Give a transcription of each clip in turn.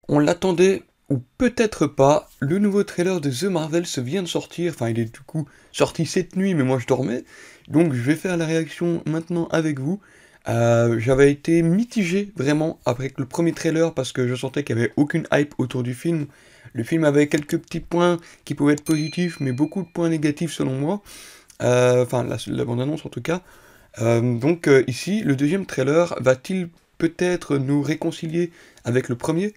On l'attendait, ou peut-être pas, le nouveau trailer de The Marvels vient de sortir, enfin il est du coup sorti cette nuit, mais moi je dormais, donc je vais faire la réaction maintenant avec vous. J'avais été mitigé vraiment avec le premier trailer parce que je sentais qu'il n'y avait aucune hype autour du film. Le film avait quelques petits points qui pouvaient être positifs, mais beaucoup de points négatifs selon moi. Enfin, la bande-annonce en tout cas. Donc ici, le deuxième trailer va-t-il peut-être nous réconcilier avec le premier?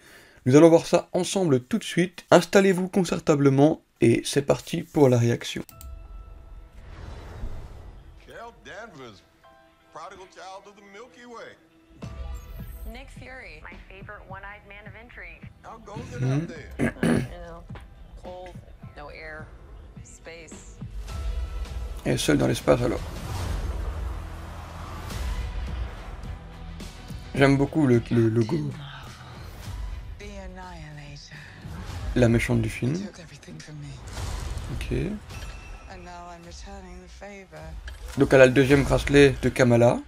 Nous allons voir ça ensemble tout de suite. Installez-vous confortablement et c'est parti pour la réaction. Carol Danvers, prodigal child of the Milky Way. Nick Fury, my favorite one-eyed man of intrigue. How goes it out there? You know, cold, no air, space. Et seul dans l'espace alors. J'aime beaucoup le logo, The Annihilator la méchante du film. took everything from me, Ok. and now I'm returning the favor. Donc elle a le deuxième bracelet de Kamala.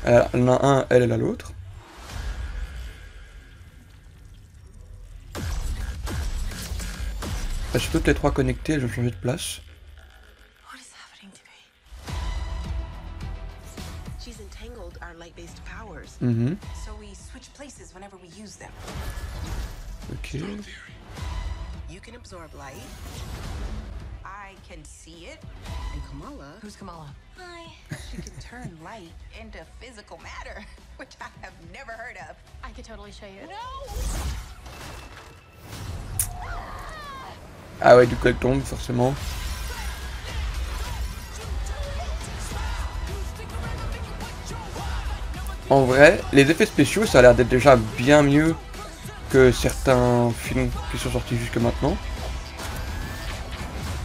Elle en a un, elle a l'autre. Elles sont toutes les trois connectées, elles ont changé de place. What is happening to me? She's entangled our light-based powers, Mhm. so we switch places whenever we use them. Ok. You can absorb light. I can see it. And Kamala, Who's Kamala? hi, she can turn light into physical matter, which I have never heard of. I could totally show you. No! Ah ouais, du coup elle tombe forcément. En vrai, les effets spéciaux, ça a l'air d'être déjà bien mieux que certains films qui sont sortis jusque maintenant.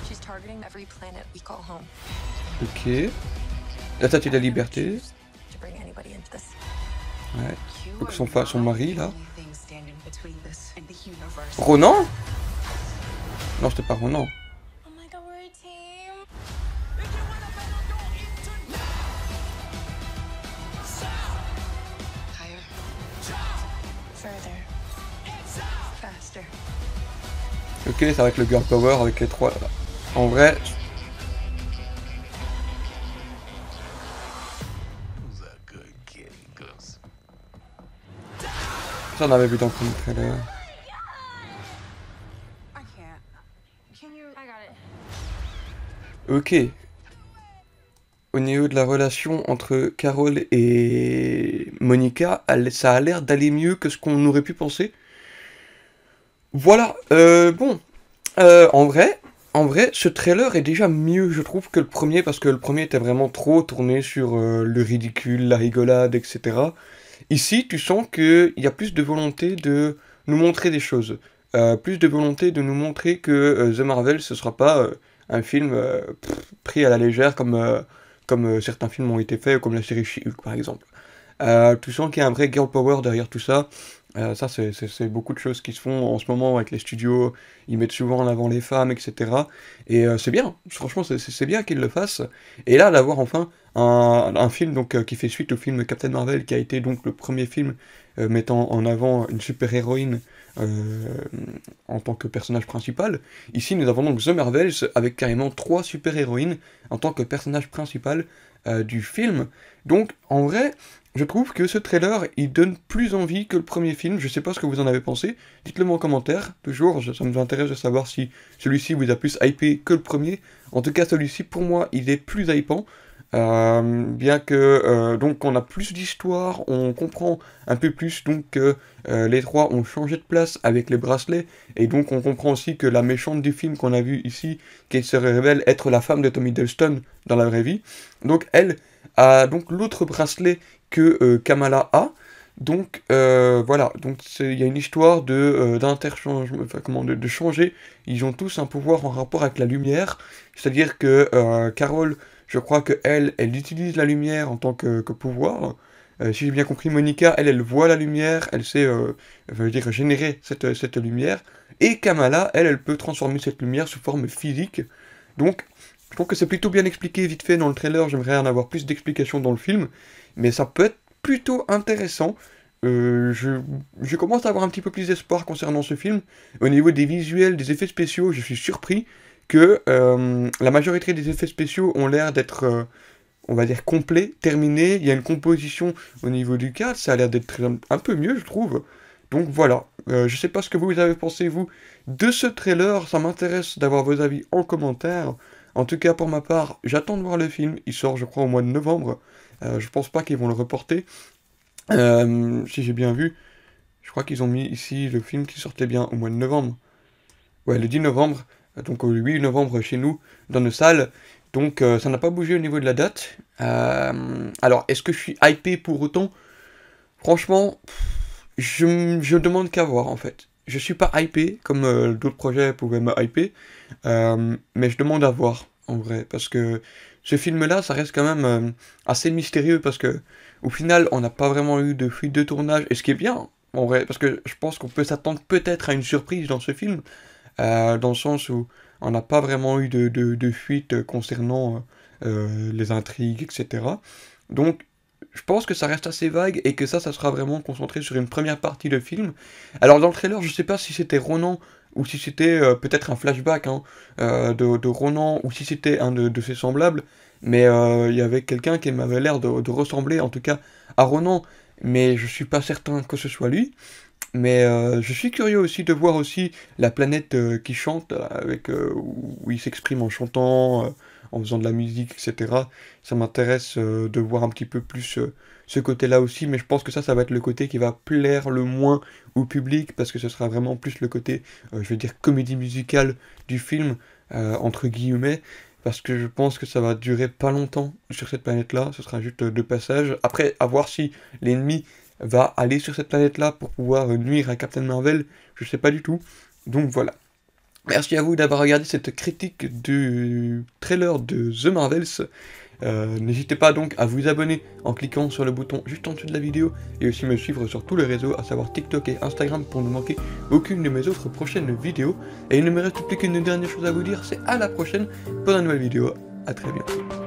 She's targeting every planet we call home Ok. La statue de la liberté. to bring anybody into this. Ouais. You Donc are son not mari the là. only thing standing between this and the universe. Ronan? Non, c'était pas Ronan. Oh my god, we're a team. Higher, Further. Faster. Ok, ça va être le girl power avec les trois là. En vrai, Who's that good kitty goose? ça on avait vu dans le premier trailer. I can't. Can you? I got it. Ok. Au niveau de la relation entre Carol et Monica, ça a l'air d'aller mieux que ce qu'on aurait pu penser. Voilà, bon. En vrai, ce trailer est déjà mieux, je trouve, que le premier, parce que le premier était vraiment trop tourné sur le ridicule, la rigolade, etc. Ici, tu sens qu'il y a plus de volonté de nous montrer des choses. Plus de volonté de nous montrer que The Marvel, ce sera pas un film pris à la légère comme certains films ont été faits, comme la série She-Hulk par exemple. Tu sens qu'il y a un vrai girl power derrière tout ça. Ça, c'est beaucoup de choses qui se font en ce moment avec les studios. Ils mettent souvent en avant les femmes, etc. Et c'est bien. Franchement, c'est bien qu'ils le fassent. Et là, d'avoir enfin un film donc, qui fait suite au film Captain Marvel, qui a été donc le premier film mettant en avant une super-héroïne en tant que personnage principal. Ici, nous avons donc The Marvels avec carrément 3 super-héroïnes en tant que personnage principal du film. Donc, en vrai, je trouve que ce trailer, il donne plus envie que le premier film. Je sais pas ce que vous en avez pensé. Dites-le moi en commentaire. Toujours, ça nous intéresse de savoir si celui-ci vous a plus hypé que le premier. En tout cas, celui-ci, pour moi, il est plus hypant. Bien que donc on a plus d'histoire, on comprend un peu plus donc que les trois ont changé de place avec les bracelets, et donc on comprend aussi que la méchante du film qu'on a vu ici, qui se révèle être la femme de Tom Hiddleston dans la vraie vie, donc elle a donc l'autre bracelet que Kamala a. Donc voilà, donc il y a une histoire de d'interchange, enfin comment de changer. Ils ont tous un pouvoir en rapport avec la lumière, c'est-à-dire que Carol, je crois que elle utilise la lumière en tant que pouvoir. Si j'ai bien compris, Monica, elle voit la lumière, elle sait, je veux dire, générer cette lumière. Et Kamala, elle peut transformer cette lumière sous forme physique. Donc, je trouve que c'est plutôt bien expliqué vite fait dans le trailer. J'aimerais en avoir plus d'explications dans le film, mais ça peut être plutôt intéressant. je commence à avoir un petit peu plus d'espoir concernant ce film. Au niveau des visuels, des effets spéciaux, je suis surpris que la majorité des effets spéciaux ont l'air d'être, on va dire, complets, terminés. Il y a une composition au niveau du cadre, ça a l'air d'être un peu mieux, je trouve. Donc voilà, je sais pas ce que vous avez pensé, vous, de ce trailer. Ça m'intéresse d'avoir vos avis en commentaire. En tout cas, pour ma part, j'attends de voir le film. Il sort, je crois, au mois de novembre. Je pense pas qu'ils vont le reporter. Si j'ai bien vu, je crois qu'ils ont mis ici le film qui sortait bien au mois de novembre. Ouais, le 10 novembre, donc le 8 novembre chez nous, dans nos salles. Donc ça n'a pas bougé au niveau de la date. Alors, est-ce que je suis hypé pour autant? Franchement, je demande qu'à voir en fait. Je suis pas hypé, comme d'autres projets pouvaient me hyper, mais je demande à voir, en vrai, parce que ce film-là, ça reste quand même assez mystérieux, parce que au final, on n'a pas vraiment eu de fuite de tournage, et ce qui est bien, en vrai, parce que je pense qu'on peut s'attendre peut-être à une surprise dans ce film, dans le sens où on n'a pas vraiment eu de fuite concernant les intrigues, etc. Donc, je pense que ça reste assez vague et que ça sera vraiment concentré sur une première partie de film. Alors dans le trailer, je sais pas si c'était Ronan ou si c'était peut-être un flashback hein, de Ronan ou si c'était un de ses semblables, mais il y avait quelqu'un qui m'avait l'air de ressembler en tout cas à Ronan, mais je suis pas certain que ce soit lui. Mais je suis curieux aussi de voir aussi la planète qui chante, avec, où il s'exprime en chantant, en faisant de la musique, etc. Ça m'intéresse de voir un petit peu plus ce côté-là aussi, mais je pense que ça va être le côté qui va plaire le moins au public, parce que ce sera vraiment plus le côté, je veux dire, comédie musicale du film, entre guillemets, parce que je pense que ça va durer pas longtemps sur cette planète-là, ce sera juste de passage. Après, à voir si l'ennemi va aller sur cette planète-là pour pouvoir nuire à Captain Marvel, je sais pas du tout. Donc voilà. Merci à vous d'avoir regardé cette critique du trailer de The Marvels. N'hésitez pas donc à vous abonner en cliquant sur le bouton juste en dessous de la vidéo et aussi me suivre sur tous les réseaux, à savoir TikTok et Instagram, pour ne manquer aucune de mes autres prochaines vidéos. Et il ne me reste plus qu'une dernière chose à vous dire, c'est à la prochaine pour une nouvelle vidéo. À très bientôt.